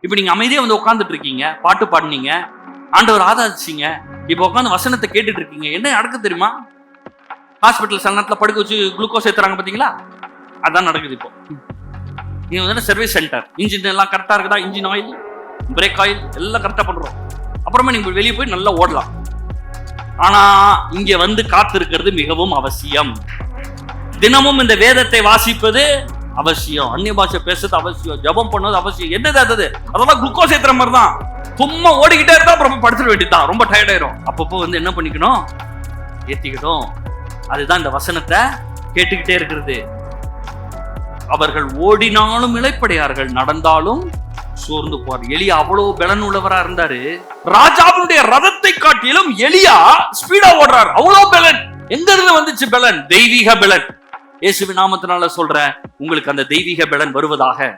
இப்ப நீங்க அமைதியா வந்து உட்காந்துட்டு இருக்கீங்க, பாட்டு பாடுனீங்க, ஆண்டவர் ஆராதிச்சீங்க, இப்ப உட்காந்து வசனத்தை கேட்டுட்டு இருக்கீங்க. என்ன நடக்குது தெரியுமா? ஹாஸ்பிட்டல் சில நேரத்துல படுக்க வச்சு குளுக்கோஸ் ஏத்துறாங்க பாத்தீங்களா? அதான் நடக்குது இப்போ. நீங்க வந்து சர்வீஸ் சென்டர், இன்ஜின் எல்லாம் கரெக்டா இருக்குதா? இன்ஜின் ஆயில், பிரேக் ஆயில் எல்லாம் கரெக்டா பண்றோம். அப்புறமா நீங்க வெளியே போய் நல்லா ஓடலாம். ஆனா இங்க வந்து காத்திருக்கிறது மிகவும் அவசியம். தினமும் இந்த வேதத்தை வாசிப்பது அவசியம், அந்நிய பாஷை பேசுறது அவசியம், ஜபம் பண்ணுவது அவசியம். என்னது அது? அதெல்லாம் குளுக்கோஸ் ஏத்துற மாதிரி தான். சும்மா ஓடிக்கிட்டே இருந்தா அப்புறம் படுத்துட வேண்டியதுதான். ரொம்ப டயர்ட் ஆயிரும். அப்பப்போ வந்து என்ன பண்ணிக்கணும்? ஏத்திக்கிடும். அதுதான் இந்த வசனத்தை கேட்டுக்கிட்டே இருக்கிறது. அவர்கள் ஓடினாலும் இளைப்படையார்கள், நடந்தாலும் சோர்ந்து போவார். எலியா அவ்வளவு பலன் உள்ளவரா இருந்தாரு. ராஜாவுடைய ரதத்தை காட்டிலும் எலியா ஸ்பீடா ஓடுறார். அவ்வளவு பலன் எங்க இருந்து வந்துச்சு? பலன், தெய்வீக பலன். இயேசுவின் நாமத்தினால சொல்றேன், உங்களுக்கு அந்த தெய்வீக பலன் வருவதாக.